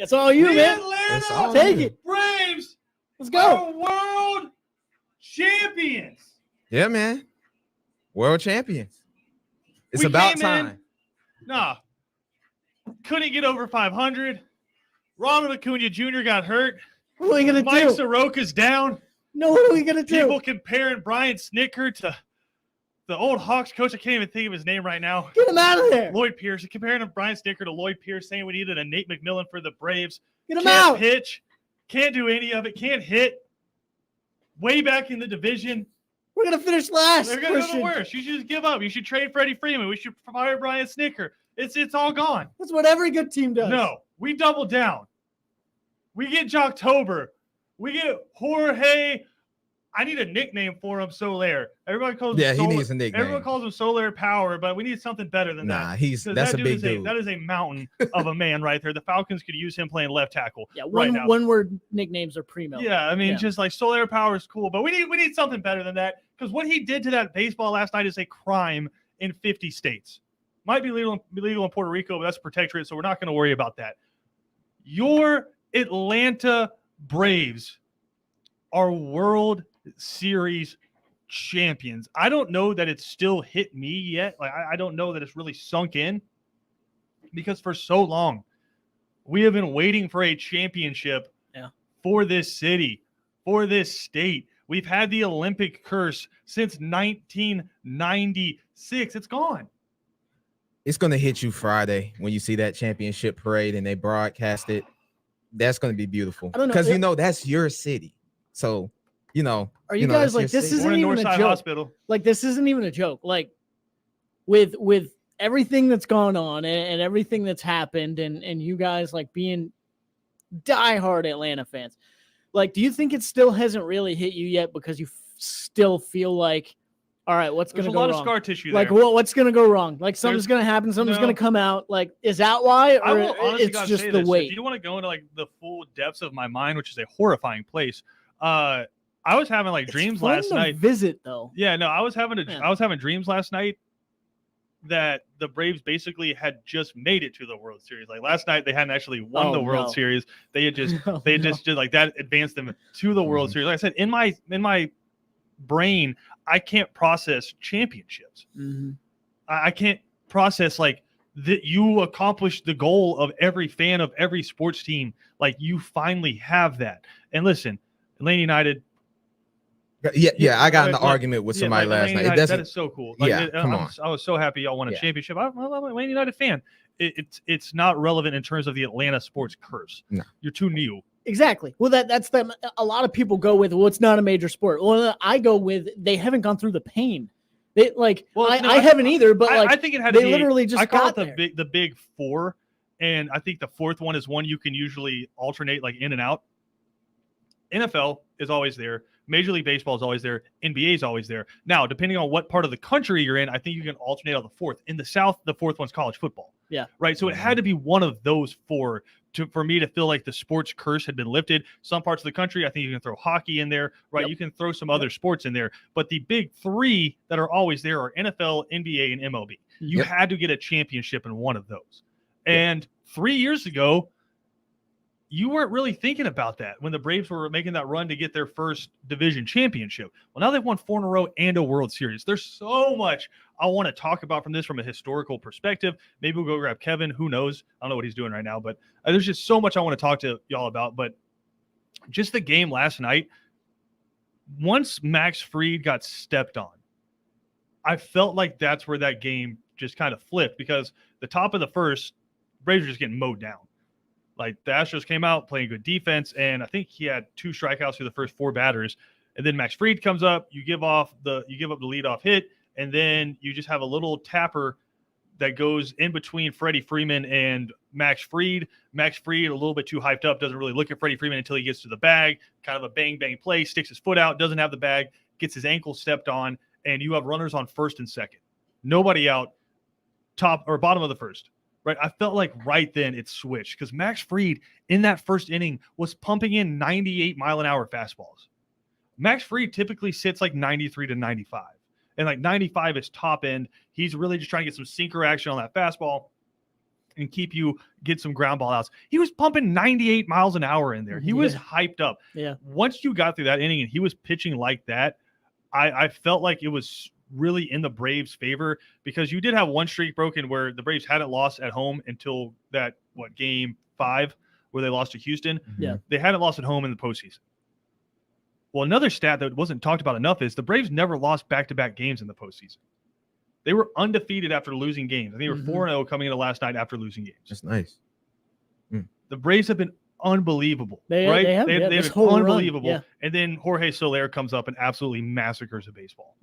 It's all you, The man. Atlanta Take it. Braves Let's go. are world champions. Yeah, man. World champions. It's We about came in- time. Nah. Couldn't get over 500. Ronald Acuna Jr. got hurt. What are we gonna Mike do? Soroka's down. No, what are we gonna do? People comparing Brian Snicker to the old Hawks coach. I can't even think of his name right now. Get him out of there. Lloyd Pierce. Comparing Brian Snicker to Lloyd Pierce, saying we needed a Nate McMillan for the Braves. Get him Can't out. pitch. Can't do any of it. Can't hit. Way back in the division. We're gonna finish last. They're going to go Christian. the worst. You should just give up. You should trade Freddie Freeman. We should fire Brian Snicker. It's all gone. That's what every good team does. No, we double down. We get Jocktober. We get Jorge. I need a nickname for him, Soler. Everybody calls him Yeah, he Soler. needs a nickname. Everyone calls him Solar Power, but we need something better than Nah, that. that's 'Cause a dude big is dude. that is a mountain of a man right there. The Falcons could use him playing left tackle. Yeah, right now. one word nicknames are primo. Yeah, I mean, Yeah. just like Solar Power is cool, but we need something better than that because what he did to that baseball last night is a crime in 50 states. Might be legal in Puerto Rico, but that's a protectorate, so we're not going to worry about that. Your Atlanta Braves are World Series champions. I don't know that it's still hit me yet. Like I don't know that it's really sunk in because for so long we have been waiting for a championship for this city, for this state. We've had the Olympic curse since 1996. It's gone. It's going to hit you Friday when you see that championship parade and they broadcast it. That's going to be beautiful I don't know. because that's your city. So, Are you know, guys that's your like this? city. Isn't We're in even a Northside joke. Hospital. Like this isn't even a joke. Like with everything that's gone on and everything that's happened and you guys like being diehard Atlanta fans. Like, do you think it still hasn't really hit you yet because you still feel like, all right, what's There's going a to go lot wrong? of scar tissue Like, there. what's going to go wrong? Like, something's going to happen. Something's No. going to come out. Like, is that why? I Or will honestly it's gotta just say the this. weight? If you want to go into like the full depths of my mind, which is a horrifying place, I was having like It's dreams fun last to night. visit, though. Yeah, no, I was having Yeah. I was having dreams last night that the Braves basically had just made it to the World Series. Like last night, they hadn't actually won Oh, the World no. Series. They had just No, they no. just did like that advanced them to the World Mhm. Series. Like I said, in my brain, I can't process championships. Mhm. I can't process like that you accomplished the goal of every fan of every sports team. Like you finally have that. And listen, Atlanta United. Yeah. I got in the like, argument with somebody like, last Atlanta night. It United, that doesn't. is so cool. Yeah, come on. I was so happy y'all won a Yeah. championship. I'm an Atlanta United fan. It's not relevant in terms of the Atlanta sports curse. No. You're too new. Exactly. Well, that's them. A lot of people go with, well, it's not a major sport. Well, I go with, they haven't gone through the pain. They like, Well, no, I haven't either, but like, I think it had to they be literally just I call got it there. the big four, and I think the fourth one is one you can usually alternate like in and out. NFL is always there. Major League Baseball is always there. NBA is always there. Now, depending on what part of the country you're in, I think you can alternate on the fourth. In the South, the fourth one's college football. Yeah. Right. So it had to be one of those four for me to feel like the sports curse had been lifted. Some parts of the country, I think you can throw hockey in there, right? Yep. You can throw some other sports in there. But the big three that are always there are NFL, NBA, and MLB. You Yep. had to get a championship in one of those. And 3 years ago, you weren't really thinking about that when the Braves were making that run to get their first division championship. Well, now they've won 4 in a row and a World Series. There's so much I want to talk about from this from a historical perspective. Maybe we'll go grab Kevin. Who knows? I don't know what he's doing right now, but there's just so much I want to talk to y'all about. But just the game last night, once Max Fried got stepped on, I felt like that's where that game just kind of flipped because the top of the first, Braves were just getting mowed down. Like the Astros came out playing good defense, and I think he had 2 strikeouts through the first 4 batters. And then Max Fried comes up, you give up the leadoff hit, and then you just have a little tapper that goes in between Freddie Freeman and Max Fried. Max Fried, a little bit too hyped up, doesn't really look at Freddie Freeman until he gets to the bag. Kind of a bang bang play, sticks his foot out, doesn't have the bag, gets his ankle stepped on, and you have runners on first and second. Nobody out, top or bottom of the first. Right, I felt like right then it switched because Max Fried in that first inning was pumping in 98-mile-an-hour fastballs. Max Fried typically sits like 93 to 95, and like 95 is top end. He's really just trying to get some sinker action on that fastball. and keep you get some ground ball outs. He was pumping 98 miles an hour in there. He was hyped up. Yeah. Once you got through that inning and he was pitching like that, I felt like it was really in the Braves' favor because you did have one streak broken where the Braves hadn't lost at home until that, game 5 where they lost to Houston. Yeah. They hadn't lost at home in the postseason. Well, another stat that wasn't talked about enough is the Braves never lost back-to-back games in the postseason. They were undefeated after losing games. They were 4-0 coming into last night after losing games. That's nice. The Braves have been unbelievable, They've been unbelievable. Yeah. And then Jorge Soler comes up and absolutely massacres a baseball.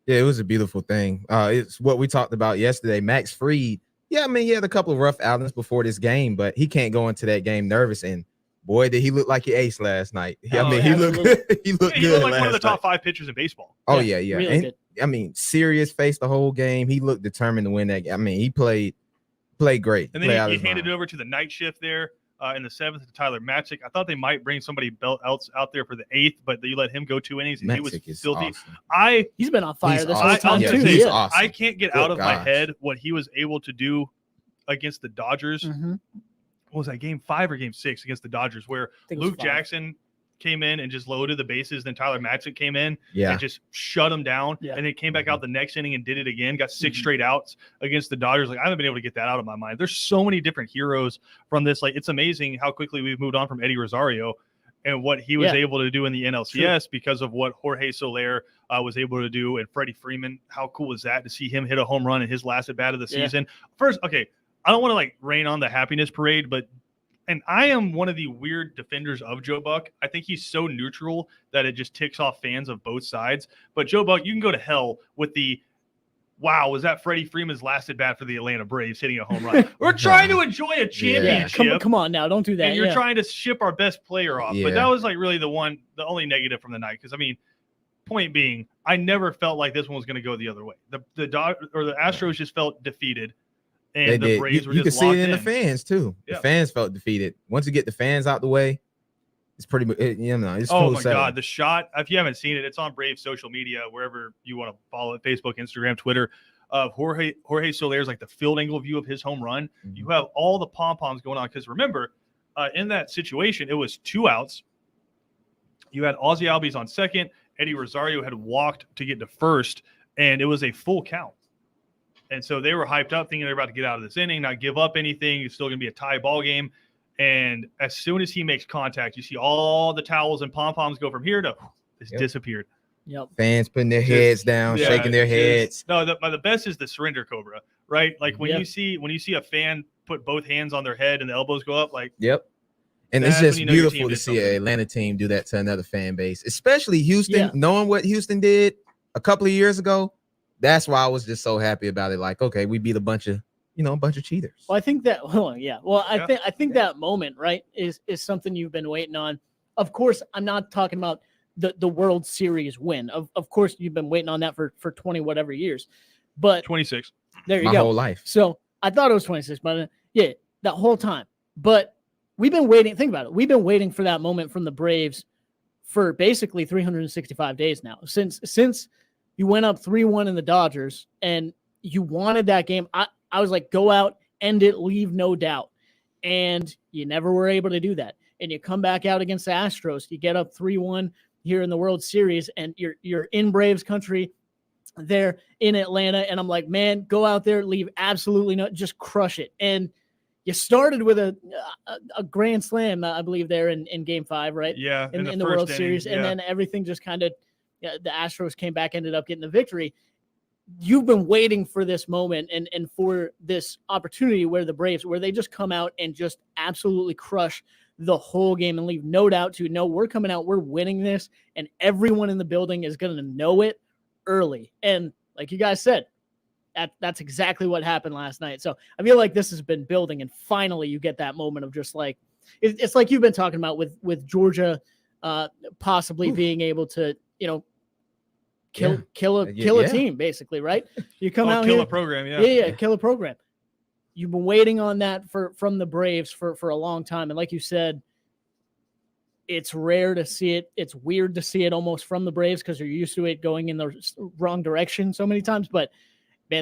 Yeah, it was a beautiful thing. It's what we talked about yesterday. Max Fried. Yeah, I mean, he had a couple of rough outings before this game, but he can't go into that game nervous. And boy, did he look like he aced last night. He looked he looked looked good. like one of the top night. 5 pitchers in baseball. Oh yeah. Really And, good. I mean, serious face the whole game. He looked determined to win that game. I mean, he played great. And then he handed it over to the night shift there in the 7th to Tyler Matzik. I thought they might bring somebody else out there for the 8th, but you let him go 2 innings and he was filthy. Awesome. He's been on fire He's this awesome. whole time Yeah, too. he's Yeah. awesome. I can't get Good out of my gosh. head what he was able to do against the Dodgers. Mhm. What was that, game 5 or game 6 against the Dodgers, where I think it was Luke 5. Jackson came in and just loaded the bases. Then Tyler Matzik came in Yeah. and just shut him down. Yeah. And then came back out the next inning and did it again. Got 6 Mhm. straight outs against the Dodgers. Like, I haven't been able to get that out of my mind. There's so many different heroes from this. Like, it's amazing how quickly we've moved on from Eddie Rosario and what he was Yeah. able to do in the NLCS because of what Jorge Soler was able to do. And Freddie Freeman, how cool is that to see him hit a home run in his last at bat of the Yeah. season? First, okay, I don't want to rain on the happiness parade, but and I am one of the weird defenders of Joe Buck. I think he's so neutral that it just ticks off fans of both sides. But Joe Buck, you can go to hell with the, wow, was that Freddie Freeman's last at bat for the Atlanta Braves hitting a home run? We're trying to enjoy a Yeah. championship. Come on now, don't do that. And you're Yeah. trying to ship our best player off. Yeah. But that was really the only negative from the night. Because, I mean, point being, I never felt like this one was going to go the other way. The Astros just felt defeated. And They the did. Braves were You could just see locked it in in. the fans too. Yeah. The fans felt defeated. Once you get the fans out the way, it's pretty. It's Oh cool my sailing. God, the shot! If you haven't seen it, it's on Braves social media, wherever you want to follow it, Facebook, Instagram, Twitter. Of Jorge Soler's the field angle view of his home run. Mhm. You have all the pom poms going on because remember, in that situation, it was 2 outs. You had Ozzie Albies on second. Eddie Rosario had walked to get to first, and it was a full count. And so they were hyped up, thinking they're about to get out of this inning, not give up anything. It's still going to be a tie ball game. And as soon as he makes contact, you see all the towels and pom-poms go from here to it's disappeared. Yep. Fans putting their heads down, Yeah, shaking their it's- heads. No, the best is the surrender cobra, right? Like when you see a fan put both hands on their head and the elbows go up, Yep. And That's it's when just you know your beautiful team to did see something. an Atlanta team do that to another fan base, especially Houston. Yeah. Knowing what Houston did a couple of years ago, that's why I was just so happy about it. Like, okay, we beat a bunch of cheaters. Well, I think that. I think that moment, right, is something you've been waiting on. Of course, I'm not talking about the World Series win. Of course, you've been waiting on that for 20 whatever years. But 26. there you My go. whole life. So I thought it was 26, but that whole time. But we've been waiting. Think about it. We've been waiting for that moment from the Braves for basically 365 days now. Since you went up 3-1 in the Dodgers and you wanted that game, I was like, go out, end it, leave no doubt. And you never were able to do that. And you come back out against the Astros, you get up 3-1 here in the World Series, and you're in Braves country there in Atlanta. And I'm like, man, go out there, leave absolutely no, just crush it. And you started with a grand slam, I believe, there in Game 5, right? Yeah, In the first World inning, Series, and yeah. then everything just kind of, the Astros came back, ended up getting the victory. You've been waiting for this moment and for this opportunity where the Braves, where they just come out and just absolutely crush the whole game and leave no doubt to no, we're coming out, we're winning this, and everyone in the building is going to know it early. And like you guys said, that's exactly what happened last night. So I feel like this has been building, and finally you get that moment of just like, it's like you've been talking about with Georgia possibly being able to, kill a team, basically, right? You come out kill here, a program, kill a program. You've been waiting on that from the Braves for a long time, and like you said, it's rare to see it. It's weird to see it almost from the Braves because you're used to it going in the wrong direction so many times. But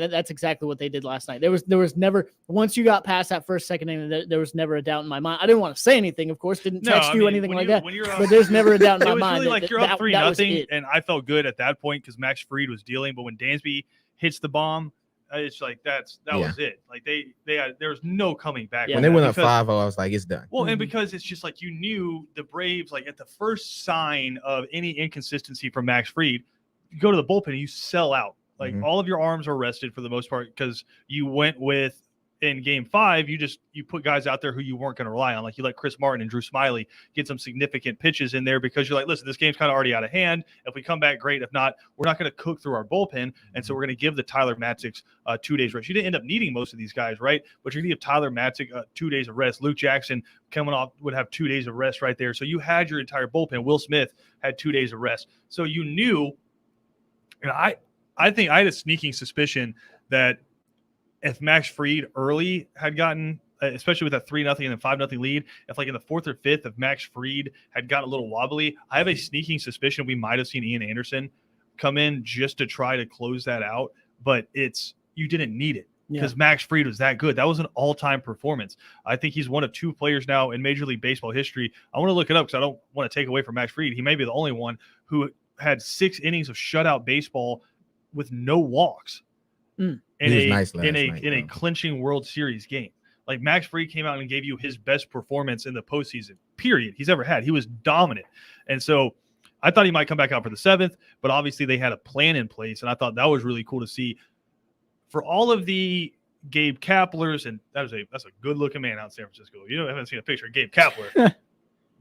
man, that's exactly what they did last night. There was never, once you got past that second inning, there was never a doubt in my mind. I didn't want to say anything, of course, didn't text you anything like that. But there's never a doubt in my it was mind. Really like you're up 3-0, that and I felt good at that point because Max Fried was dealing. But when Dansby hits the bomb, it's like that was it. Like there was no coming back. Yeah. When they went up 5-0, I was like, it's done. Well, and because it's just like you knew the Braves, like at the first sign of any inconsistency from Max Fried, you go to the bullpen and you sell out. Like all of your arms are rested for the most part because you went with in Game 5. You put guys out there who you weren't going to rely on. Like you let Chris Martin and Drew Smiley get some significant pitches in there because you're like, listen, this game's kind of already out of hand. If we come back, great. If not, we're not going to cook through our bullpen. And so we're going to give the Tyler Matzek 2 days rest. You didn't end up needing most of these guys, right? But you're going to give Tyler Matzek 2 days of rest. Luke Jackson coming off would have 2 days of rest right there. So you had your entire bullpen. Will Smith had 2 days of rest. So you knew, and I think I had a sneaking suspicion that if Max Fried early had gotten, especially with that 3-0 and then 5-0 lead, if like in the 4th or 5th, if Max Fried had gotten a little wobbly, I have a sneaking suspicion we might have seen Ian Anderson come in just to try to close that out. But you didn't need it because Max Fried was that good. That was an all-time performance. I think he's one of 2 players now in Major League Baseball history. I want to look it up because I don't want to take away from Max Fried. He may be the only one who had 6 innings of shutout baseball with no walks in a clinching World Series game. Like Max Fried came out and gave you his best performance in the postseason, period, he's ever had. He was dominant. And so I thought he might come back out for the 7th, but obviously they had a plan in place. And I thought that was really cool to see for all of the Gabe Kaplers. And that's a good looking man out in San Francisco. You haven't seen a picture of Gabe Kapler.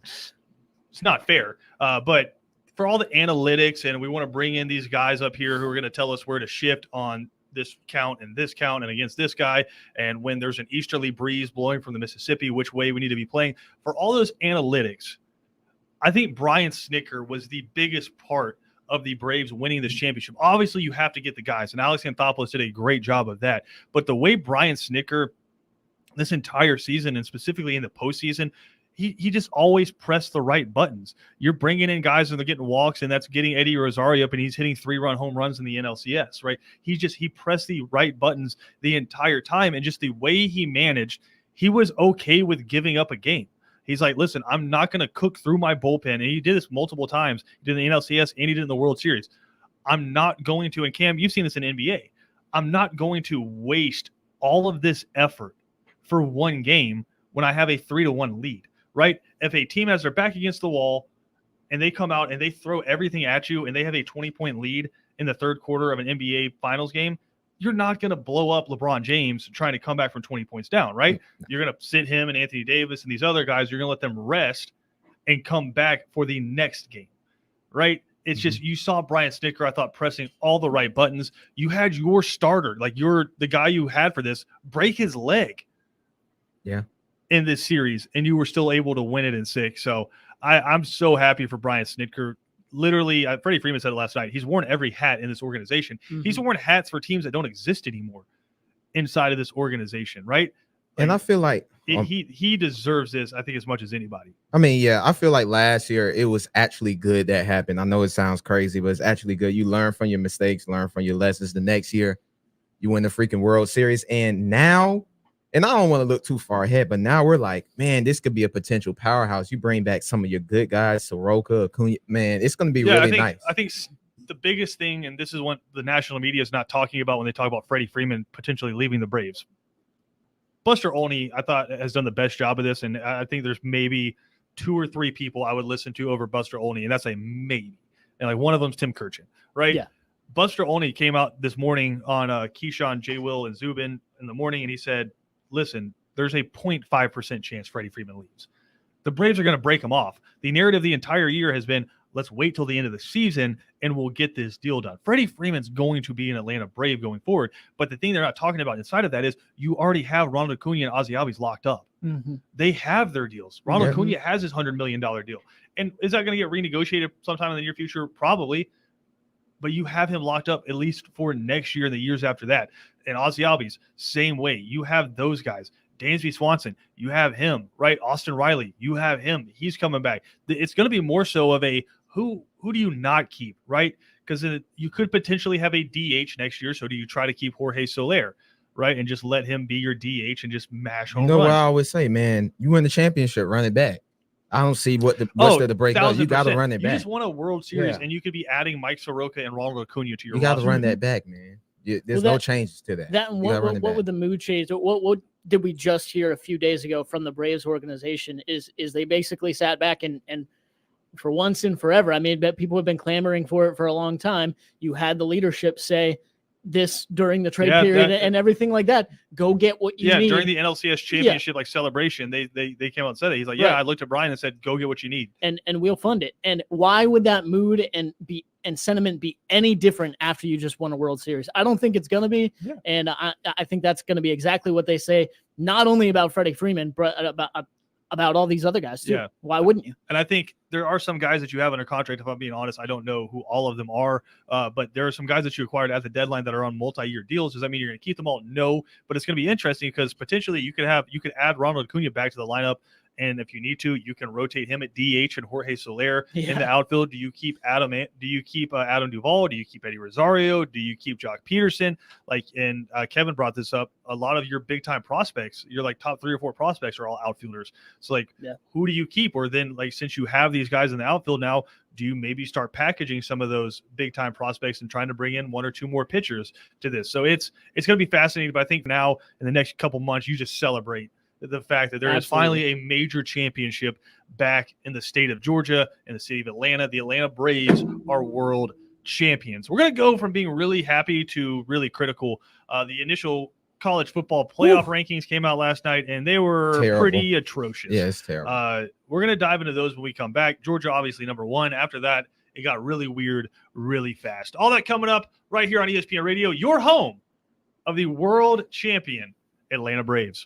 It's not fair. But for all the analytics, and we want to bring in these guys up here who are going to tell us where to shift on this count and against this guy, and when there's an easterly breeze blowing from the Mississippi, which way we need to be playing. For all those analytics, I think Brian Snitker was the biggest part of the Braves winning this championship. Obviously, you have to get the guys, and Alex Anthopoulos did a great job of that. But the way Brian Snitker, this entire season, and specifically in the postseason, he just always pressed the right buttons. You're bringing in guys and they're getting walks, and that's getting Eddie Rosario up, and he's hitting 3-run home runs in the NLCS, right? He pressed the right buttons the entire time, and just the way he managed, he was okay with giving up a game. He's like, listen, I'm not going to cook through my bullpen, and he did this multiple times. He did in the NLCS, and he did in the World Series. I'm not going to, and Cam, you've seen this in NBA, I'm not going to waste all of this effort for one game when I have a 3-1 lead. Right? If a team has their back against the wall and they come out and they throw everything at you and they have a 20-point lead in the 3rd quarter of an NBA Finals game, you're not going to blow up LeBron James trying to come back from 20 points down, right? You're going to sit him and Anthony Davis and these other guys. You're going to let them rest and come back for the next game, right? It's just you saw Brian Snitker, I thought, pressing all the right buttons. You had your starter, like the guy you had for this, break his leg. Yeah. In this series, and you were still able to win it in 6. So I'm so happy for Brian Snitker. Literally, Freddie Freeman said it last night. He's worn every hat in this organization. He's worn hats for teams that don't exist anymore inside of this organization, right? And I feel like he deserves this, I think, as much as anybody. I mean, yeah, I feel like last year it was actually good that happened. I know it sounds crazy, but it's actually good. You learn from your mistakes, learn from your lessons. The next year, you win the freaking World Series, and now. And I don't want to look too far ahead, but now we're like, man, this could be a potential powerhouse. You bring back some of your good guys, Soroka, Acuna, man, it's going to be really nice. I think the biggest thing, and this is what the national media is not talking about when they talk about Freddie Freeman potentially leaving the Braves. Buster Olney, I thought, has done the best job of this, and I think there's maybe 2 or 3 people I would listen to over Buster Olney, and that's a maybe. And like one of them's Tim Kurchin, right? Yeah. Buster Olney came out this morning on Keyshawn, J. Will, and Zubin in the morning, and he said, listen, there's a 0.5% chance Freddie Freeman leaves. The Braves are going to break him off. The narrative the entire year has been, let's wait till the end of the season and we'll get this deal done. Freddie Freeman's going to be an Atlanta Brave going forward. But the thing they're not talking about inside of that is you already have Ronald Acuna and Ozzie Albies locked up. They have their deals. Ronald Acuna has his $100 million deal. And is that going to get renegotiated sometime in the near future? Probably. But you have him locked up at least for next year and the years after that. And Ozzie Albies, same way. You have those guys. Dansby Swanson, you have him, right? Austin Riley, you have him. He's coming back. It's going to be more so of a who do you not keep, right? because you could potentially have a DH next year. So do you try to keep Jorge Soler, right, and just let him be your DH and just mash home You know what runs? I always say, man, you win the championship, run it back. I don't see what's there to break up. You got to 1000%. run it You back. just won a World Series, Yeah. and you could be adding Mike Soroka and Ronald Acuna to your You got to roster. run that back, man. There's Well, no changes to that. That and You gotta run it what back. would the mood change? What did we just hear a few days ago from the Braves organization? Is they basically sat back and for once and forever. I mean, bet people have been clamoring for it for a long time. You had the leadership say this during the trade period and everything like that. Go get what you need. During the NLCS championship celebration, they came out and said it. He's like, I looked at Brian and said, go get what you need, and we'll fund it. And why would that mood and sentiment be any different after you just won a World Series? I don't think it's going to be. Yeah. And I think that's going to be exactly what they say, not only about Freddie Freeman, but about all these other guys too. Yeah. Why wouldn't you? And I think there are some guys that you have under contract. If I'm being honest, I don't know who all of them are, but there are some guys that you acquired at the deadline that are on multi-year deals. Does that mean you're going to keep them all? No, but it's going to be interesting because potentially you could add Ronald Acuna back to the lineup. And if you need to, you can rotate him at DH and Jorge Soler in the outfield. Do you keep Adam Duvall? Do you keep Eddie Rosario? Do you keep Jock Peterson? And Kevin brought this up. A lot of your big time prospects, your top 3 or 4 prospects are all outfielders. So who do you keep? Or then since you have these guys in the outfield now, do you maybe start packaging some of those big time prospects and trying to bring in 1 or 2 more pitchers to this? So it's going to be fascinating. But I think now in the next couple months, you just celebrate the fact that there is finally a major championship back in the state of Georgia, in the city of Atlanta. The Atlanta Braves are world champions. We're going to go from being really happy to really critical. The initial college football playoff rankings came out last night, and they were pretty atrocious. Yeah, it's terrible. We're going to dive into those when we come back. Georgia, obviously, number 1. After that, it got really weird really fast. All that coming up right here on ESPN Radio, your home of the world champion Atlanta Braves.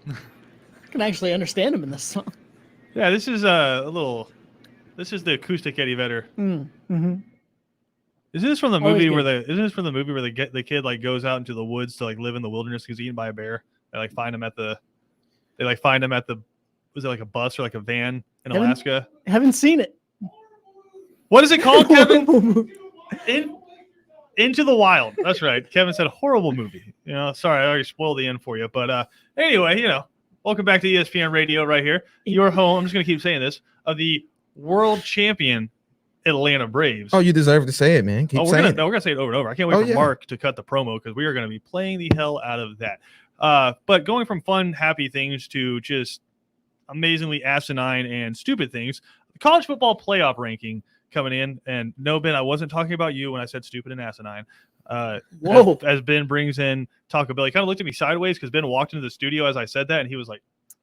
I can actually understand him in this song. Yeah, this is This is the acoustic Eddie Vedder. Mm-hmm. Isn't this from the Always movie good. where the kid like goes out into the woods to like live in the wilderness because he's eaten by a bear? They find him at the was it like a bus or like a van in Alaska? Haven't seen it. What is it called, Kevin? Horrible movie. Into the Wild. That's right. Kevin said horrible movie. Sorry, I already spoiled the end for you. But anyway, welcome back to ESPN Radio right here. Your home, I'm just going to keep saying this, of the world champion Atlanta Braves. Oh, you deserve to say it, man. Keep saying it. We're going to say it over and over. I can't wait for Mark to cut the promo because we are going to be playing the hell out of that. But going from fun, happy things to just amazingly asinine and stupid things, the college football playoff ranking coming in. And no, Ben, I wasn't talking about you when I said stupid and asinine. Whoa. As Ben brings in Taco Bell, he kind of looked at me sideways because Ben walked into the studio as I said that, and he was like,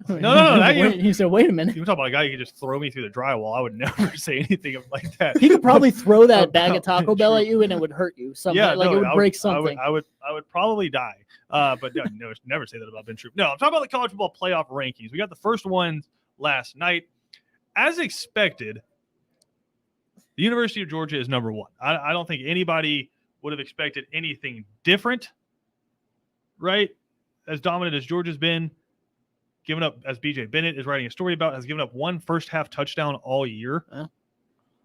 no. He said, wait a minute. You talk about a guy who could just throw me through the drywall. I would never say anything like that. He could probably throw that bag of Taco Bell at you and it would hurt you. It would break something. I would probably die. But no, never say that about Ben Troop. No, I'm talking about the college football playoff rankings. We got the first one last night. As expected, the University of Georgia is number one. I don't think anybody would have expected anything different, right? As dominant as Georgia's been, given up, as BJ Bennett is writing a story about, has given up one first-half touchdown all year.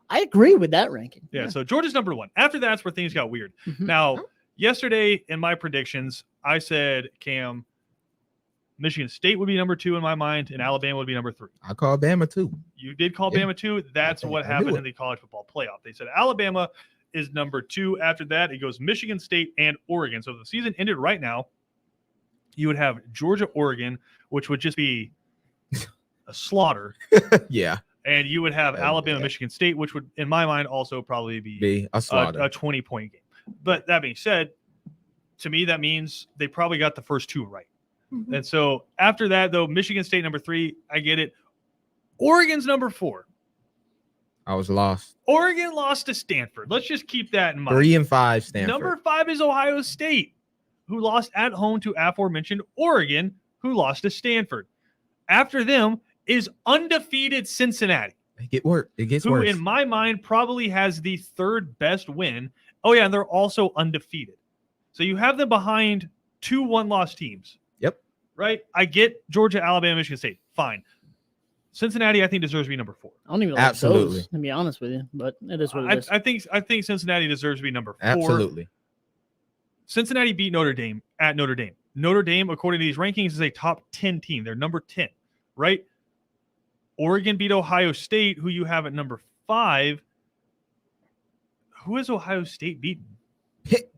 I agree with that ranking. Yeah, so Georgia's number one. After that's where things got weird. Mm-hmm. Now, yesterday in my predictions, I said, Cam, Michigan State would be number two in my mind, and Alabama would be number three. I called Bama too. You did call Bama too? That's what happened in the college football playoff. They said Alabama is number two. After that, it goes Michigan State and Oregon. So if the season ended right now, you would have Georgia, Oregon, which would just be a slaughter. Yeah. And you would have Alabama, Michigan State, which would, in my mind, also probably be a slaughter, a 20-point game. But that being said, to me, that means they probably got the first two right. Mm-hmm. And so after that, though, Michigan State number three, I get it. Oregon's number four. I was lost. Oregon lost to Stanford. Let's just keep that in mind. 3-5 Stanford. Number five is Ohio State, who lost at home to aforementioned Oregon, who lost to Stanford. After them is undefeated Cincinnati. It gets worse. Who, in my mind, probably has the third best win. Oh, yeah, and they're also undefeated. So you have them behind two one-loss teams. Yep. Right? I get Georgia, Alabama, Michigan State. Fine. Cincinnati, I think, deserves to be number four. I don't even like those, to be honest with you, but it is what it is. I think Cincinnati deserves to be number four. Absolutely. Cincinnati beat Notre Dame at Notre Dame. Notre Dame, according to these rankings, is a top 10 team. They're number 10, right? Oregon beat Ohio State, who you have at number 5. Who has Ohio State beaten?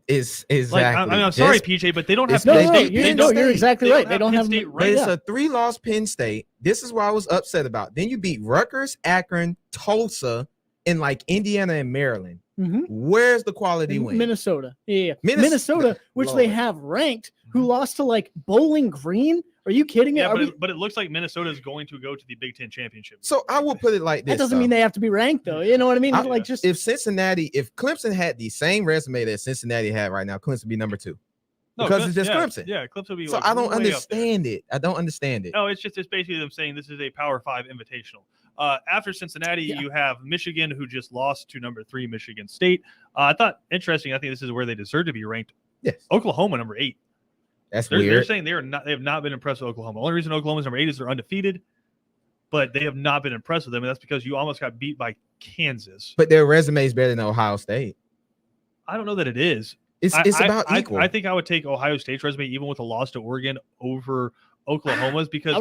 Is exactly. I'm sorry, PJ, but they don't have. You're exactly right. They don't have. But it's a 3-loss Penn State. This is what I was upset about. Then you beat Rutgers, Akron, Tulsa, and like Indiana and Maryland. Mm-hmm. Where's the quality win? Minnesota. Yeah. Minnesota, which they have ranked, who lost to like Bowling Green. Are you kidding me? Yeah, but it looks like Minnesota is going to go to the Big Ten championship. So I will put it like this. That doesn't mean they have to be ranked, though. You know what I mean? If Clemson had the same resume that Cincinnati had right now, Clemson would be number 2. Because it's just Clemson. Yeah, Clemson would be. So I don't understand it. I don't understand it. No, it's basically them saying this is a Power 5 invitational. After Cincinnati, you have Michigan, who just lost to number 3 Michigan State. I thought interesting. I think this is where they deserve to be ranked. Yes. Oklahoma, number 8. That's weird. They're saying they have not been impressed with Oklahoma. The only reason Oklahoma's number 8 is they're undefeated, but they have not been impressed with them, and that's because you almost got beat by Kansas. But their resume is better than Ohio State. I don't know that it is. It's about equal. I think I would take Ohio State's resume, even with a loss to Oregon, over Oklahoma's, because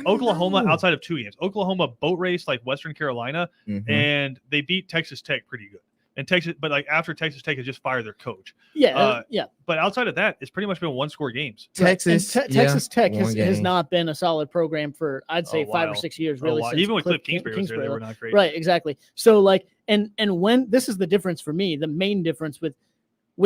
Oklahoma, outside of 2 games, Oklahoma boat raced like Western Carolina, and they beat Texas Tech pretty good. And Texas, but like after Texas Tech has just fired their coach. Yeah. But outside of that, it's pretty much been 1-score games. Texas Tech has not been a solid program for, I'd say, 5 or 6 years, really. Since even with Cliff Kingsbury was there, they were not great. Right, exactly. So like, and when this is the difference for me, the main difference with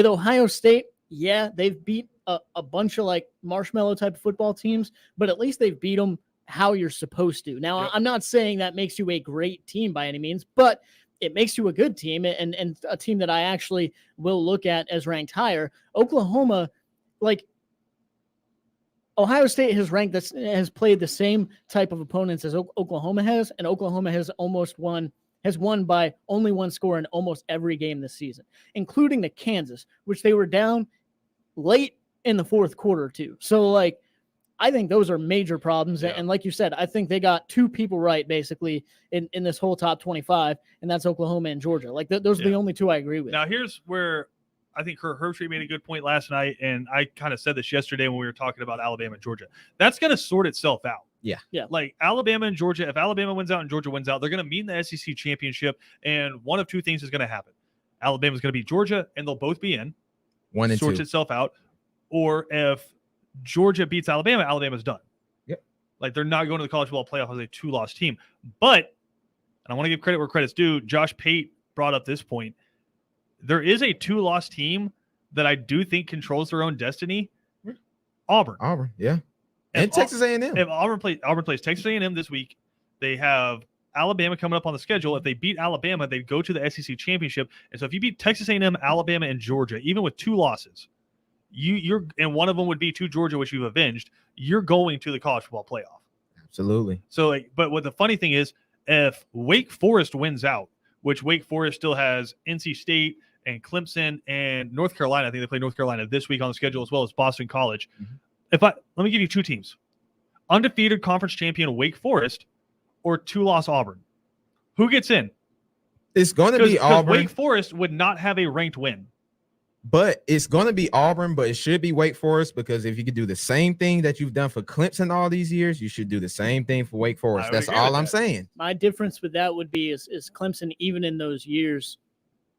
Ohio State, they've beat a bunch of like marshmallow type of football teams, but at least they've beat them how you're supposed to. Now, I'm not saying that makes you a great team by any means, but it makes you a good team and a team that I actually will look at as ranked higher. Oklahoma, like, Ohio State has played the same type of opponents as Oklahoma has, and Oklahoma has won by only one score in almost every game this season, including the Kansas, which they were down late in the fourth quarter too. So like, I think those are major problems. Yeah. And like you said, I think they got two people right basically in this whole top 25, and that's Oklahoma and Georgia. Like those are the only two I agree with. Now here's where I think Kurt Herbstreit made a good point last night, and I kind of said this yesterday when we were talking about Alabama and Georgia. That's going to sort itself out. Yeah. Like Alabama and Georgia, if Alabama wins out and Georgia wins out, they're going to meet in the SEC championship, and one of two things is going to happen. Alabama's going to beat Georgia, and they'll both be in. 1 and 2. Sorts itself out. Or if Georgia beats Alabama, Alabama's done. Yep. Like they're not going to the college football playoff as a 2-loss team. But, and I want to give credit where credit's due, Josh Pate brought up this point. There is a 2-loss team that I do think controls their own destiny. Auburn, yeah. And Texas A&M. If Auburn plays Texas A&M this week, they have Alabama coming up on the schedule. If they beat Alabama, they go to the SEC championship. And so if you beat Texas A&M, Alabama, and Georgia, even with 2 losses, you're and one of them would be to Georgia, which you've avenged, you're going to the college football playoff. Absolutely. So, but what the funny thing is, if Wake Forest wins out, which Wake Forest still has NC State and Clemson and North Carolina. I think they play North Carolina this week on the schedule, as well as Boston College. Mm-hmm. Let me give you 2 teams: undefeated conference champion Wake Forest or 2-loss Auburn. Who gets in? It's going to be Auburn. Wake Forest would not have a ranked win. But it's going to be Auburn, but it should be Wake Forest, because if you could do the same thing that you've done for Clemson all these years, you should do the same thing for Wake Forest. That's all I'm saying. My difference with that would be is Clemson, even in those years,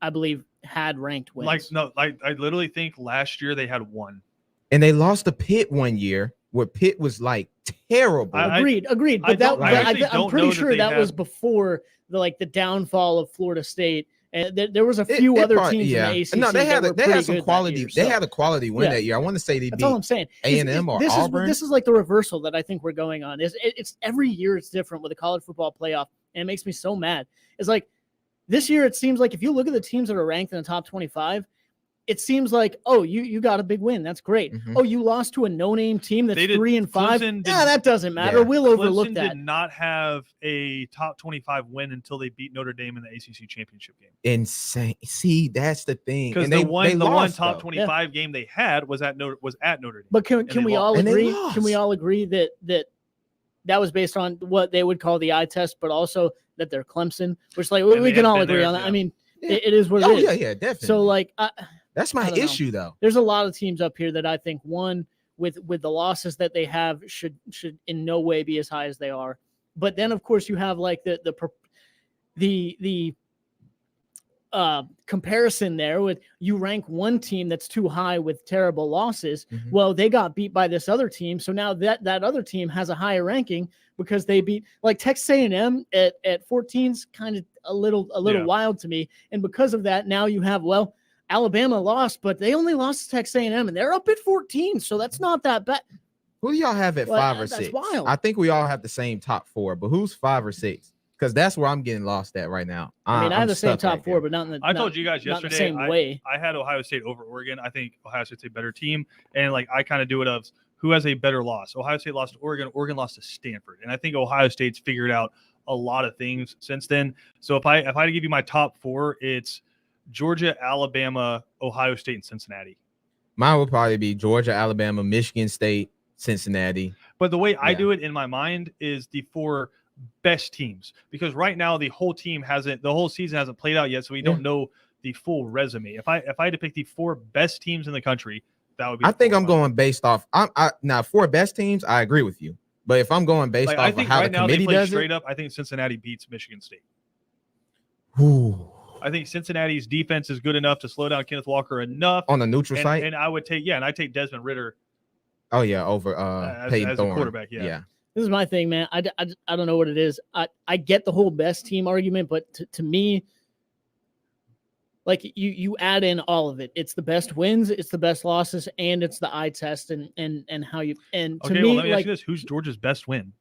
I believe, had ranked wins. I literally think last year they had 1. And they lost to Pitt one year where Pitt was like terrible. Agreed. But I'm pretty sure that was before the downfall of Florida State. And there was a few other teams in the ACC. No, they had some quality. Year, they had a quality win that year. I want to say they that's beat all I'm saying. A&M or Auburn. This is like the reversal that I think we're going on. It's every year it's different with the college football playoff, and it makes me so mad. It's like this year it seems like if you look at the teams that are ranked in the top 25, it seems like, oh, you got a big win. That's great. Mm-hmm. Oh, you lost to a no-name team that's 3 and 5. That doesn't matter. We'll overlook that. Clemson did not have a top 25 win until they beat Notre Dame in the ACC championship game. Insane. See, that's the thing. Because the one top 25 game they had was at Notre Dame. But can we all agree? Can we all agree that was based on what they would call the eye test, but also that they're Clemson, which we can all agree on that. Yeah. I mean, it is what it is. Yeah, definitely. So that's my issue, though. There's a lot of teams up here that I think with the losses that they have should in no way be as high as they are. But then, of course, you have the comparison there with you rank one team that's too high with terrible losses. Mm-hmm. Well, they got beat by this other team, so now that other team has a higher ranking because they beat Texas A&M at 14 is kind of a little wild to me, and because of that, now you have Alabama lost, but they only lost to Texas A&M, and they're up at 14, so that's not that bad. Who do y'all have at 5 or 6? That's wild. I think we all have the same top 4, but who's 5 or 6? Because that's where I'm getting lost at right now. I mean, I have the same top 4, but not in the I told you guys yesterday, the same way. I had Ohio State over Oregon. I think Ohio State's a better team, and I kind of do it of who has a better loss. Ohio State lost to Oregon. Oregon lost to Stanford, and I think Ohio State's figured out a lot of things since then. So if I had to give you my top 4, it's Georgia, Alabama, Ohio State, and Cincinnati. Mine would probably be Georgia, Alabama, Michigan State, Cincinnati. But the way I do it in my mind is the 4 best teams, because right now the whole season hasn't played out yet, so we don't know the full resume. If I had to pick the 4 best teams in the country, that would be. I think I'm going based off. Now 4 best teams. I agree with you, but if I'm going based off of how the committee does straight up, I think Cincinnati beats Michigan State. Ooh. I think Cincinnati's defense is good enough to slow down Kenneth Walker enough on a neutral site. And I would take Desmond Ritter. Oh yeah, over Peyton as a quarterback. Yeah. This is my thing, man. I don't know what it is. I get the whole best team argument, but to me, you add in all of it. It's the best wins, it's the best losses, and it's the eye test and how you and to me, let me ask you this: who's Georgia's best win?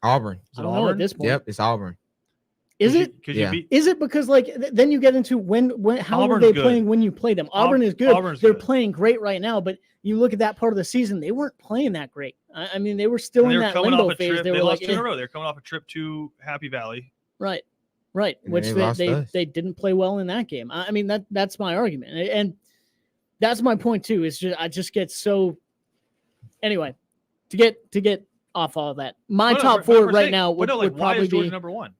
Auburn. I don't know at this point. Yep, it's Auburn. Is it? Because Yeah. you beat Is it because like then you get into when how Auburn's are they good. playing when you play them? Auburn is good. Auburn's They're good. playing great right now, but you look at that part of the season, they weren't playing that great. I mean, they were still and they in were that coming limbo off a phase. trip. They They were lost like, two in a eh. row. They're coming off a trip to Happy Valley. Right, And which they lost us. they didn't play well in that game. I mean that's my argument, and that's my point too. Is just I just get so. Anyway, to get off all of that, my No, top but four we're right saying- now but would, no, like, would why probably is Georgia be number one?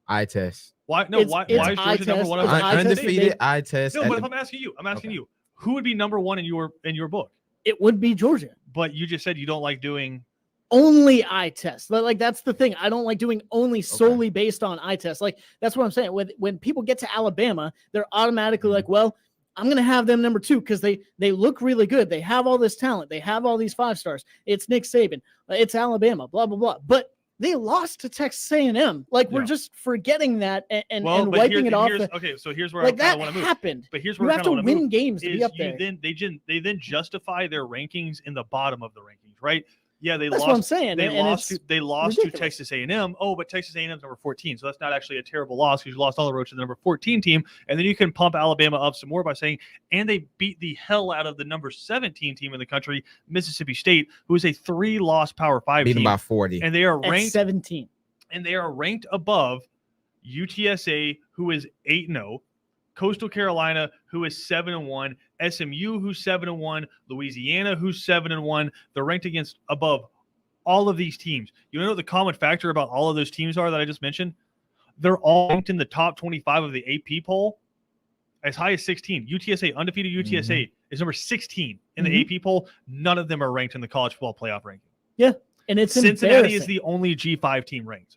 Eye test. Why? No, It's- why? it's Why is eye Georgia number test. one? It's over eye Tennessee? test. Undefeated eye test. No, at but the- if I'm asking Okay. you, who would be number one in your book? it would be Georgia. But you just said you don't like doing. Only eye test. Like that's the thing. I don't like doing only solely based on eye test. Like that's what I'm saying. When people get to Alabama, they're automatically like, well, I'm gonna have them number two because they look really good. They have all this talent. They have all these 5 stars. It's Nick Saban. It's Alabama. Blah blah blah. But they lost to Texas A&M. Like we're Yeah. just forgetting that and But wiping it off. Okay, so here's where Like I kind that of want to move. happened. But here's You where I have kind to of want to win move. games to be up You there. they then justify their rankings in the bottom of the rankings, right? Yeah, they That's lost. what I'm saying. They and lost. it's They lost to ridiculous. Texas A&M. Oh, but Texas A&M's number 14, so that's not actually a terrible loss because you lost on the road to the number 14 team, and then you can pump Alabama up some more by saying, and they beat the hell out of the number 17 team in the country, Mississippi State, who is a 3-loss Power 5 Beat them team, by 40. and they are At ranked 17. and they are ranked above UTSA, who is 8-0, Coastal Carolina, who is 7-1, SMU, who's 7-1, Louisiana, who's 7-1. They're ranked against above all of these teams. You know what the common factor about all of those teams are that I just mentioned? They're all ranked in the top 25 of the AP poll, as high as 16. UTSA, undefeated UTSA, is number 16 in the AP poll. None of them are ranked in the college football playoff ranking. Yeah, and it's Cincinnati embarrassing. is the only G5 team ranked.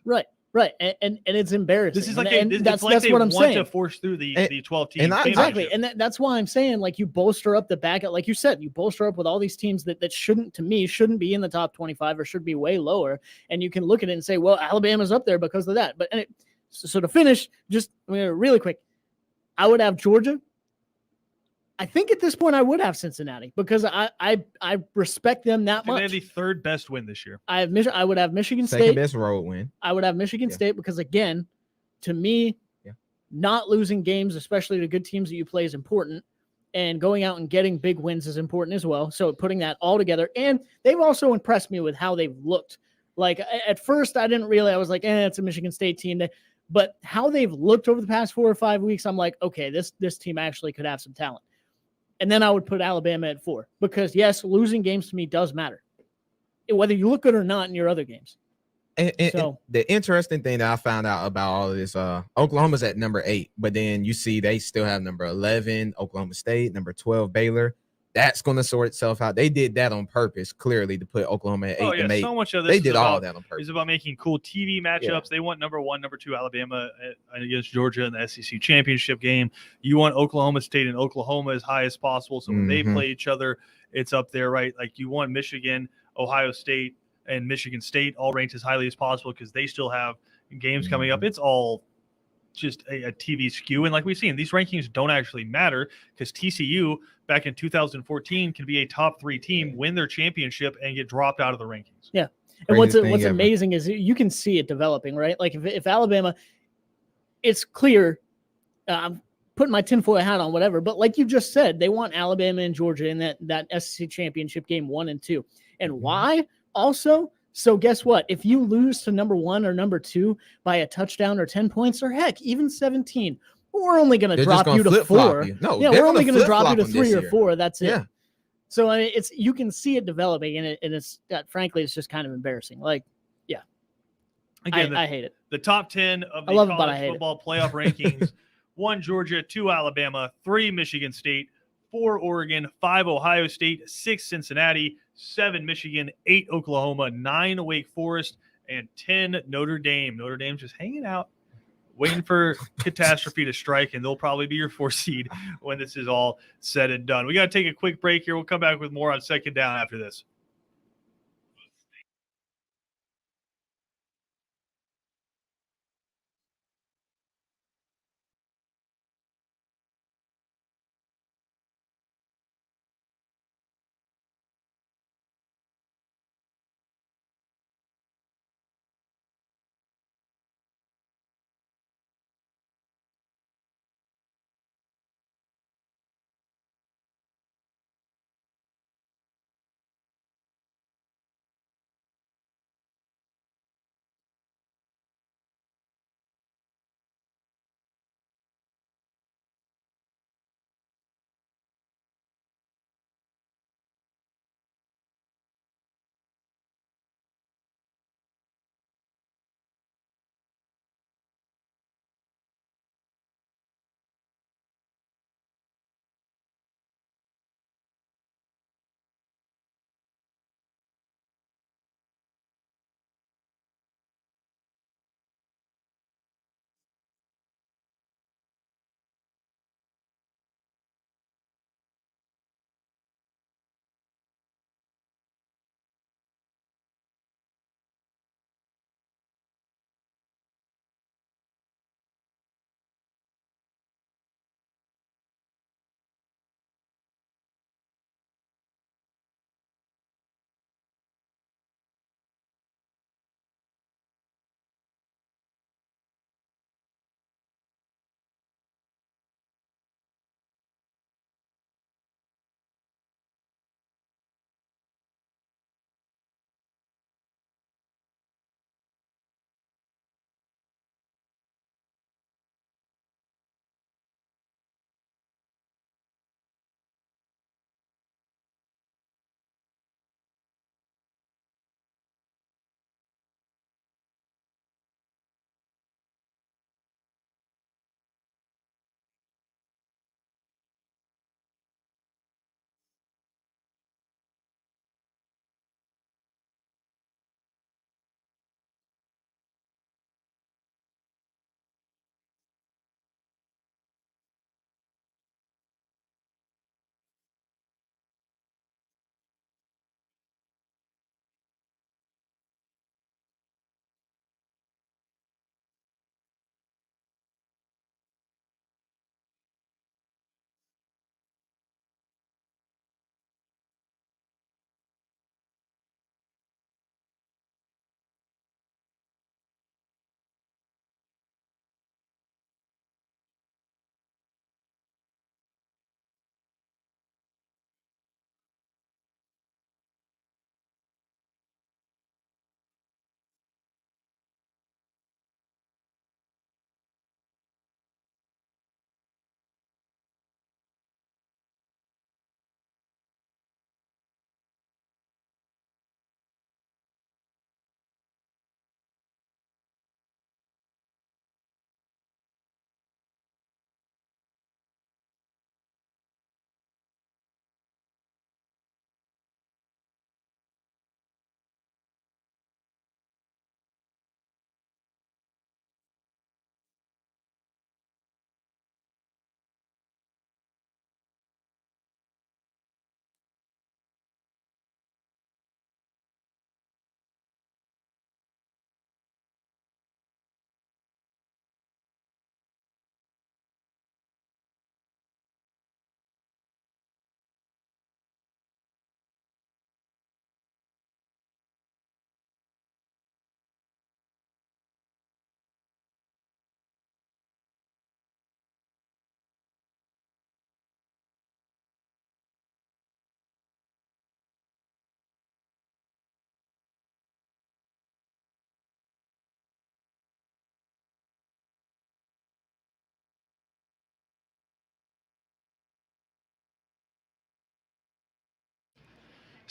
Right, and it's embarrassing. This is like and that's that's they what I'm want saying. to force through the 12 team. and I- Exactly, and that's why I'm saying like you bolster up the back, like you said, you bolster up with all these teams that shouldn't be in the top 25 or should be way lower, and you can look at it and say, well, Alabama's up there because of that. But so to finish, just really quick, I would have Georgia. I think at this point I would have Cincinnati because I respect them that They much. have the third best win this year. I would have Michigan Second State. best road win. I would have Michigan Yeah. State because, again, to me, Yeah. not losing games, especially to good teams that you play, is important. And going out and getting big wins is important as well. So putting that all together. And they've also impressed me with how they've looked. Like at first, I didn't really, I was like, it's a Michigan State team. But how they've looked over the past 4 or 5 weeks, I'm like, okay, this team actually could have some talent. And then I would put Alabama at 4 because, yes, losing games to me does matter, whether you look good or not in your other games. And So- the interesting thing that I found out about all of this, Oklahoma's at number 8, but then you see they still have number 11, Oklahoma State, number 12, Baylor. That's going to sort itself out. They did that on purpose, clearly, to put Oklahoma at 8 Oh yeah, to make. so much of this They is did about, all that on purpose. is about making cool TV matchups. They want number 1, number 2 Alabama against Georgia in the SEC championship game. You want Oklahoma State and Oklahoma as high as possible, so when they Mhm. play each other, it's up there, right? Like you want Michigan, Ohio State, and Michigan State all ranked as highly as possible because they still have games coming up. It's all just a TV skew. And like we've seen, these rankings don't actually matter because TCU back in 2014 can be a top 3 team, win their championship, and get dropped out of the rankings. Yeah. And what's Craziest thing ever. amazing is you can see it developing, right? Like if Alabama, it's clear, I'm putting my tinfoil hat on, whatever, but like you just said, they want Alabama and Georgia in that SEC championship game 1 and 2. And why? Also, so guess what? If you lose to number 1 or number 2 by a touchdown or 10 points or heck, even 17, we're only going to They're drop just you gonna to flip-flop 4. you. No, Yeah, they're we're only going to drop you to flip-flop them this 3 or year. 4. That's it. Yeah. So I mean, you can see it developing, and it's frankly, it's just kind of embarrassing. Like, Again, I hate it. the top 10 of the I love it, but I college hate it. football playoff rankings: 1 Georgia, 2 Alabama, 3 Michigan State, 4 Oregon, 5 Ohio State, 6 Cincinnati, 7 Michigan, 8 Oklahoma, 9 Wake Forest, and 10 Notre Dame. Notre Dame's just hanging out, waiting for catastrophe to strike, and they'll probably be your 4th seed when this is all said and done. We got to take a quick break here. We'll come back with more on Second Down after this.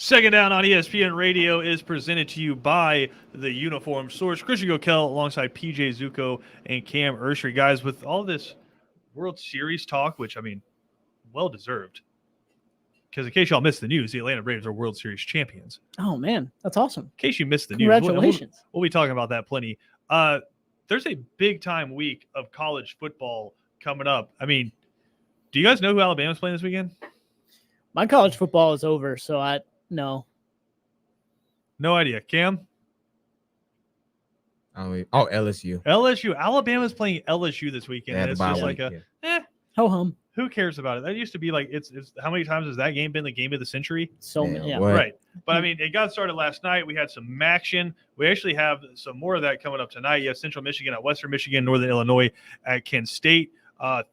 Second Down on ESPN Radio is presented to you by the Uniform Source. Christian Gokel alongside PJ Zuko and Cam Ursery. Guys, with all this World Series talk, which, I mean, well-deserved, because in case y'all missed the news, the Atlanta Braves are World Series champions. Oh, man. That's awesome. In case you missed the news, Congratulations. we'll be talking about that plenty. There's a big-time week of college football coming up. I mean, do you guys know who Alabama's playing this weekend? My college football is over, so no. No idea. Cam? LSU. LSU. Alabama's playing LSU this weekend. Yeah, And it's just like Ho-hum. who cares about it? That used to be like, it's how many times has that game been the game of the century? So, Yeah, yeah. what? Right. But I mean, it got started last night. We had some action. We actually have some more of that coming up tonight. You have Central Michigan at Western Michigan, Northern Illinois at Kent State.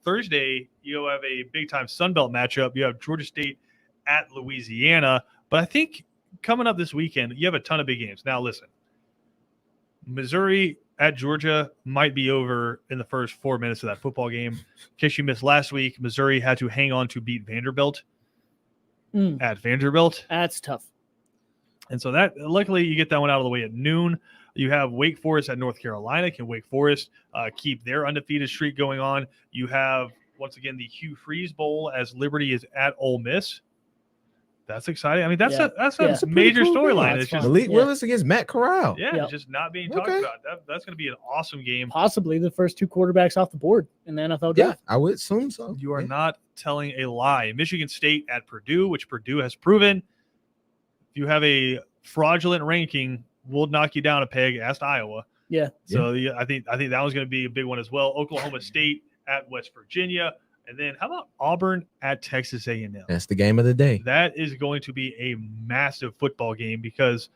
Thursday, you have a big-time Sun Belt matchup. You have Georgia State at Louisiana. But I think coming up this weekend, you have a ton of big games. Now, listen, Missouri at Georgia might be over in the first 4 minutes of that football game. In case you missed last week, Missouri had to hang on to beat Vanderbilt at Vanderbilt. That's tough. And so that, luckily, you get that one out of the way at noon. You have Wake Forest at North Carolina. Can Wake Forest keep their undefeated streak going on? You have, once again, the Hugh Freeze Bowl as Liberty is at Ole Miss. That's exciting. I mean, that's a major cool game. storyline. That's It's just fun. Malik Yeah. Willis against Matt Corral. Yep. just not being talked Okay. about. That's going to be an awesome game. Possibly the first two quarterbacks off the board in the NFL Yeah, draft. I would assume so. You are Yeah. not telling a lie. Michigan State at Purdue, which Purdue has proven. If you have a fraudulent ranking, we'll knock you down a peg. Asked Iowa. Yeah. So I think that was going to be a big one as well. Oklahoma State at West Virginia, and then how about Auburn at Texas A&M? That's the game of the day. That is going to be a massive football game because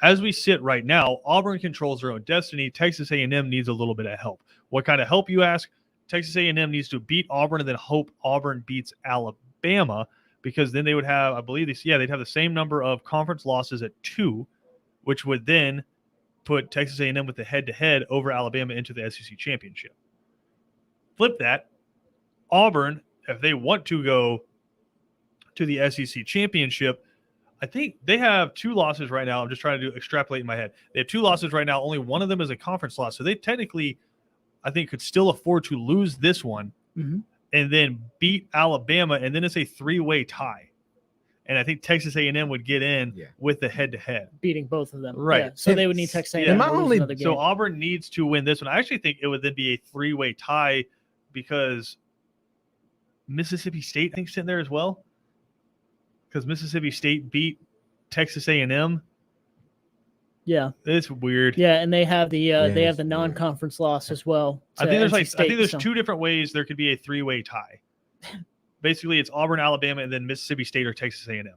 as we sit right now, Auburn controls their own destiny. Texas A&M needs a little bit of help. What kind of help, you ask? Texas A&M needs to beat Auburn and then hope Auburn beats Alabama, because then they would have, I believe, they'd have the same number of conference losses at 2, which would then put Texas A&M with the head-to-head over Alabama into the SEC championship. Flip that. Auburn, if they want to go to the SEC championship, I think they have 2 losses right now. I'm just trying to extrapolate in my head. They have 2 losses right now. Only one of them is a conference loss. So they technically, I think, could still afford to lose this one and then beat Alabama, and then it's a 3-way tie. And I think Texas A&M would get in with the head-to-head. Beating both of them. Right. Yeah. So they would need Texas A&M Yeah. to lose another game. So Auburn needs to win this one. I actually think it would then be a 3-way tie because Mississippi State, I think, is in there as well. Because Mississippi State beat Texas A&M. Yeah. It's weird. Yeah, and they have the it's non-conference loss as well. I think to there's NC State, there's 2 different ways there could be a 3-way tie. Basically, it's Auburn, Alabama, and then Mississippi State or Texas A&M.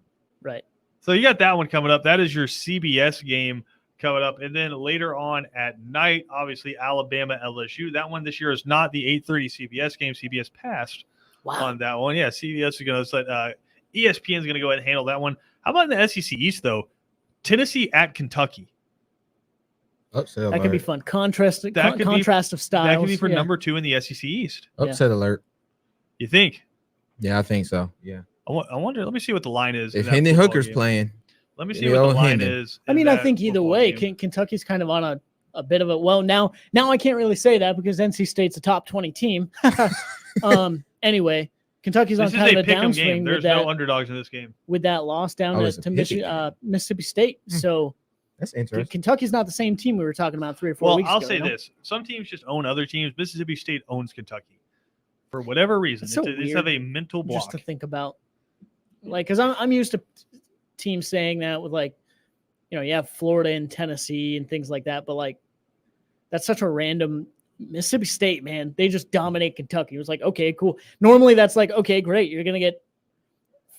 Right. So you got that one coming up. That is your CBS game coming up. And then later on at night, obviously, Alabama, LSU. That one this year is not the 8:30 CBS game. CBS passed on that one. Yeah, CBS is going to let ESPN is going to go ahead and handle that one. How about in the SEC East, though? Tennessee at Kentucky. Upset That could be fun. Contrast of styles. That could be for yeah. number 2 in the SEC East. Upset alert. You think? Yeah, I think so. Yeah. I wonder. Let me see what the line is. If in that Hendon football Hooker's game. playing, Let me see you what know, the line Hendon. is. I in mean, I that think either football way, game. Kentucky's kind of on a bit of a now I can't really say that because NC State's a top 20 team. Anyway, Kentucky's on This is kind a of a pick'em game. downswing There's no underdogs in this game. with that loss down it's a to pick-it. Mississippi State. So that's interesting. Kentucky's not the same team we were talking about 3 or 4 Well, weeks I'll ago. say you know? this: some teams just own other teams. Mississippi State owns Kentucky for whatever reason. It's so They just weird have a mental block. just to think about, like, because I'm used to teams saying that with, like, you have Florida and Tennessee and things like that, but like that's such a random. Mississippi State, man, they just dominate Kentucky. It was like, okay, cool. Normally that's like, okay, great, you're gonna get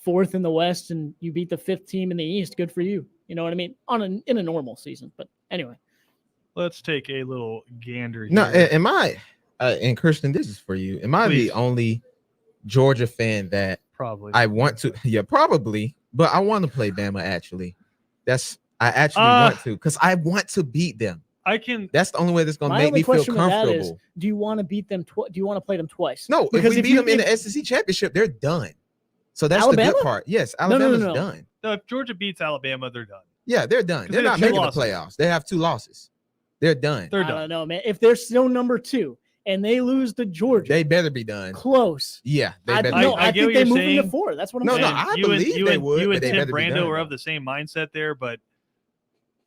4th in the West and you beat the 5th team in the East. Good for you. You know what I mean? In a normal season, but anyway. Let's take a little gander here. No, am I? And Christian, this is for you. Am I Please. the only Georgia fan that Probably. I want to? Yeah, probably. But I want to play Bama. Actually, I actually want to because I want to beat them. I can. That's the only way that's going to My make only me feel question with that is, comfortable. do you want to beat them? Do you want to play them twice? No, Because if we beat them in if- the SEC championship, they're done. So that's the Alabama? good part. Yes, no. Alabama's done. No, if Georgia beats Alabama, they're done. Yeah, they're done. 'Cause They're they have not two making losses. the playoffs. They have 2 losses. They're done. They're I done. don't know, man. If they're still number 2 and they lose to Georgia, They better be done. close. Yeah, they I, better. no, be I, I get think what they you're move into saying. 4. That's what I'm No, saying. no, And I you believe and, they and, would, You but and they Tim better be Brando done, are though. of the same mindset there, but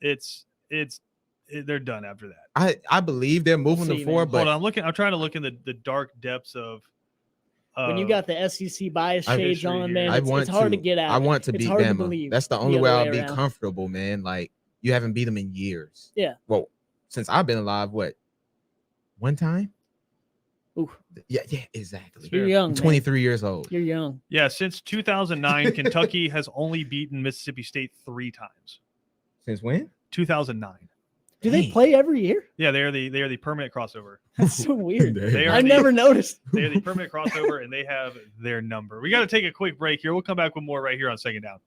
they're done after that. I believe they're moving see, to 4, man. but Hold on, I'm trying to look in the dark depths of when you got the SEC bias I- shades history on, here. man, I it's want hard to to get out. I want to It's beat hard to Bama. believe That's the the only other way way I'll be around. comfortable, man. Like you haven't beat them in years. Yeah. Well, since I've been alive, what? One time? Ooh. Yeah, exactly. You're Fair. young, I'm man. 23 years old. You're young. Yeah, since 2009, Kentucky has only beaten Mississippi State 3 times. Since when? 2009. Do they Dang. play every year? Yeah, they are the permanent crossover. That's so weird. They are I the- never noticed. They are the permanent crossover, and they have their number. We got to take a quick break here. We'll come back with more right here on Second Down.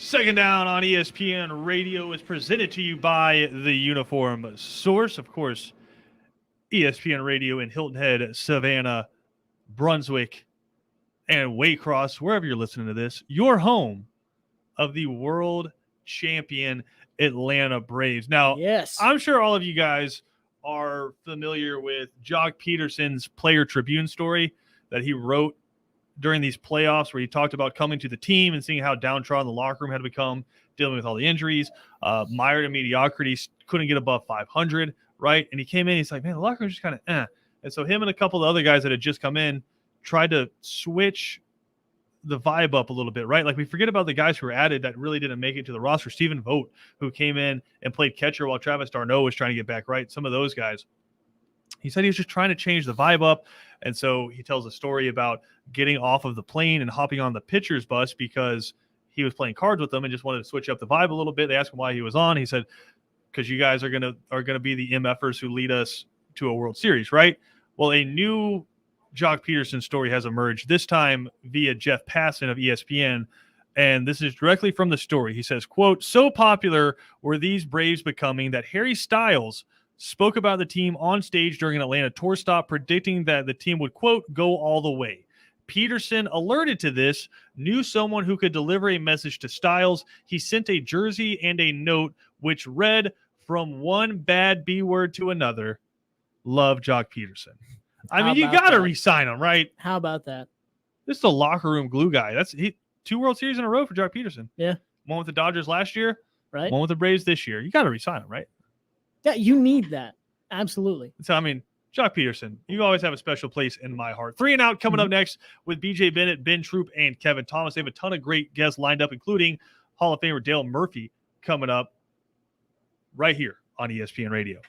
Second Down on ESPN Radio is presented to you by the Uniform Source. Of course, ESPN Radio in Hilton Head, Savannah, Brunswick, and Waycross, wherever you're listening to this, your home of the world champion Atlanta Braves. Now, Yes. I'm sure all of you guys are familiar with Jock Peterson's Player Tribune story that he wrote during these playoffs, where he talked about coming to the team and seeing how downtrodden the locker room had become, dealing with all the injuries, mired in mediocrity, couldn't get above 500, right? And he came in, he's like, man, the locker room's just kind of eh. And so him and a couple of other guys that had just come in tried to switch the vibe up a little bit, right? Like, we forget about the guys who were added that really didn't make it to the roster. Stephen Vogt, who came in and played catcher while Travis d'Arnaud was trying to get back, right? Some of those guys. He said he was just trying to change the vibe up. And so he tells a story about getting off of the plane and hopping on the pitcher's bus because he was playing cards with them and just wanted to switch up the vibe a little bit. They asked him why he was on. He said, because you guys are gonna be the MFers who lead us to a World Series, right? Well, a new Jock Peterson story has emerged, this time via Jeff Passan of ESPN. And this is directly from the story. He says, quote, so popular were these Braves becoming that Harry Styles spoke about the team on stage during an Atlanta tour stop, predicting that the team would, quote, go all the way. Peterson, alerted to this, knew someone who could deliver a message to Styles. He sent a jersey and a note which read, from one bad B word to another, love Jock Peterson. I mean, you got to re-sign him, right? How about that? This is a locker room glue guy. That's 2 World Series in a row for Jock Peterson. Yeah. One with the Dodgers last year, Right. one with the Braves this year. You got to re-sign him, right? Yeah, you need that. Absolutely. So, I mean, Jock Peterson, you always have a special place in my heart. 3 and Out coming up next with BJ Bennett, Ben Troop, and Kevin Thomas. They have a ton of great guests lined up, including Hall of Famer Dale Murphy coming up right here on ESPN Radio.